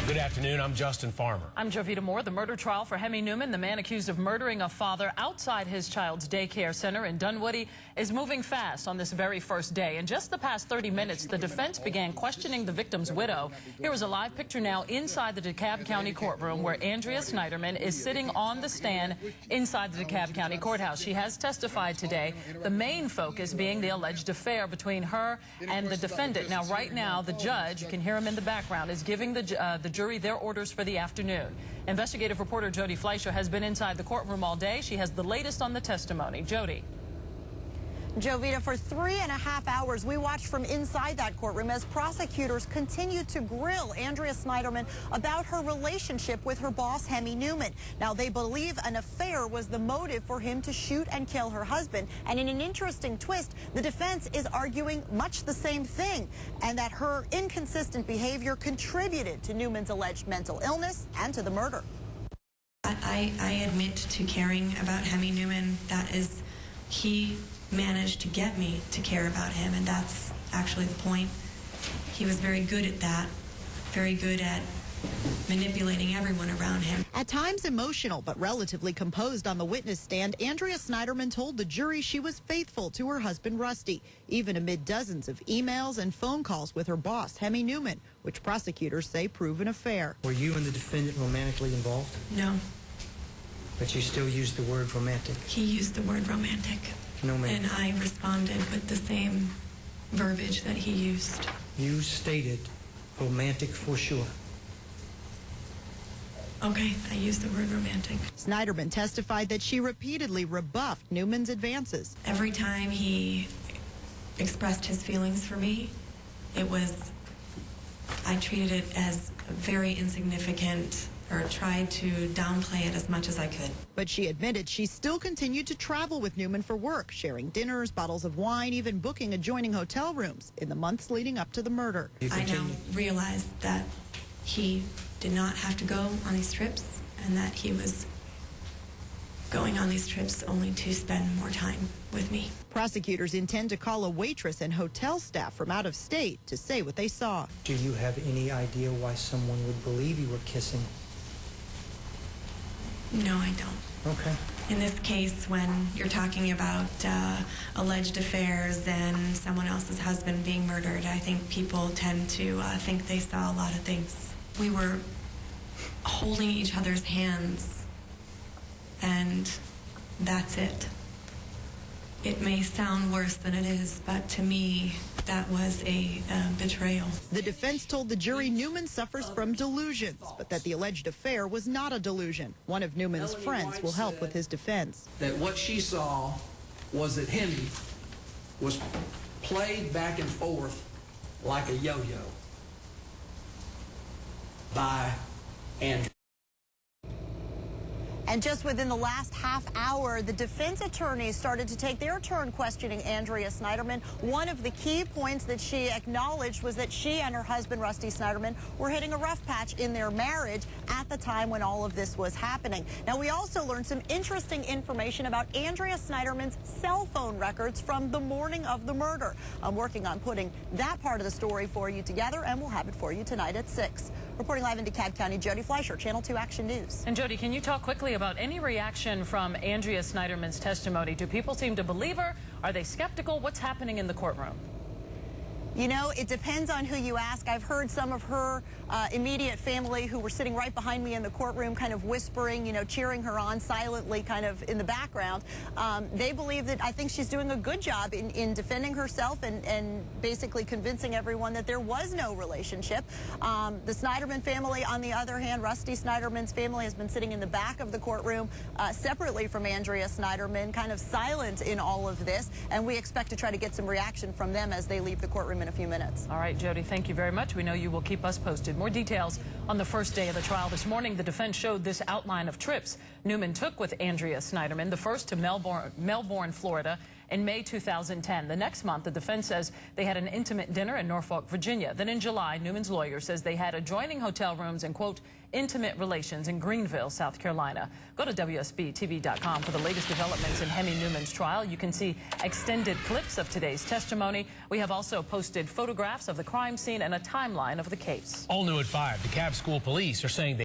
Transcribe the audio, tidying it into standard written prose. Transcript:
Good afternoon. I'm Justin Farmer. I'm Jovita Moore. The murder trial for Hemi Newman, the man accused of murdering a father outside his child's daycare center in Dunwoody, is moving fast on this very first day. In just the past 30 minutes, the defense began questioning the victim's widow. Here is a live picture now inside the DeKalb County courtroom where Andrea Snyderman is sitting on the stand inside the DeKalb County courthouse. She has testified today, the main focus being the alleged affair between her and the defendant. Now, right now, the judge, you can hear him in the background, is giving the jury their orders for the afternoon. Investigative reporter Jody Fleischer has been inside the courtroom all day. She has the latest on the testimony. Jody. Jovita, for 3.5 hours, we watched from inside that courtroom as prosecutors continued to grill Andrea Snyderman about her relationship with her boss, Hemi Newman. Now, they believe an affair was the motive for him to shoot and kill her husband. And in an interesting twist, the defense is arguing much the same thing, and that her inconsistent behavior contributed to Newman's alleged mental illness and to the murder. I admit to caring about Hemi Newman. That is, he managed to get me to care about him, and that's actually the point. He was very good at that, very good at manipulating everyone around him. At times emotional but relatively composed on the witness stand, Andrea Snyderman told the jury she was faithful to her husband Rusty, even amid dozens of emails and phone calls with her boss, Hemi Newman, which prosecutors say prove an affair. Were you and the defendant romantically involved? No. But you still used the word romantic? He used the word romantic. No, ma'am. And I responded with the same verbiage that he used. You stated romantic for sure. Okay, I used the word romantic. Snyderman testified that she repeatedly rebuffed Newman's advances. Every time he expressed his feelings for me, I treated it as very insignificant, or tried to downplay it as much as I could. But she admitted she still continued to travel with Newman for work, sharing dinners, bottles of wine, even booking adjoining hotel rooms in the months leading up to the murder. I now realize that he did not have to go on these trips, and that he was going on these trips only to spend more time with me. Prosecutors intend to call a waitress and hotel staff from out of state to say what they saw. Do you have any idea why someone would believe you were kissing? No, I don't. Okay. In this case, when you're talking about alleged affairs and someone else's husband being murdered, I think people tend to think they saw a lot of things. We were holding each other's hands, and that's it. It may sound worse than it is, but to me, that was a betrayal. The defense told the jury Newman suffers from delusions, but that the alleged affair was not a delusion. One of Newman's friends will help with his defense. That what she saw was that Hemi was played back and forth like a yo-yo by Andrew. And just within the last half hour, the defense attorneys started to take their turn questioning Andrea Snyderman. One of the key points that she acknowledged was that she and her husband, Rusty Snyderman, were hitting a rough patch in their marriage at the time when all of this was happening. Now, we also learned some interesting information about Andrea Snyderman's cell phone records from the morning of the murder. I'm working on putting that part of the story for you together, and we'll have it for you tonight at 6. Reporting live in DeKalb County, Jody Fleischer, Channel 2 Action News. And Jody, can you talk quickly about any reaction from Andrea Snyderman's testimony? Do people seem to believe her? Are they skeptical? What's happening in the courtroom? You know, it depends on who you ask. I've heard some of her immediate family who were sitting right behind me in the courtroom kind of whispering, you know, cheering her on silently kind of in the background. They believe that I think she's doing a good job in defending herself and basically convincing everyone that there was no relationship. The Snyderman family, on the other hand, Rusty Snyderman's family has been sitting in the back of the courtroom separately from Andrea Snyderman, kind of silent in all of this. And we expect to try to get some reaction from them as they leave the courtroom in a few minutes. All right, Jody, thank you very much. We know you will keep us posted. More details on the first day of the trial. This morning, the defense showed this outline of trips Newman took with Andrea Snyderman, the first to Melbourne, Florida, in May 2010. The next month, the defense says they had an intimate dinner in Norfolk, Virginia. Then in July, Newman's lawyer says they had adjoining hotel rooms and, quote, intimate relations in Greenville, South Carolina. Go to WSB-TV.com for the latest developments in Hemi Newman's trial. You can see extended clips of today's testimony. We have also posted photographs of the crime scene and a timeline of the case. All new at 5. DeKalb School Police are saying they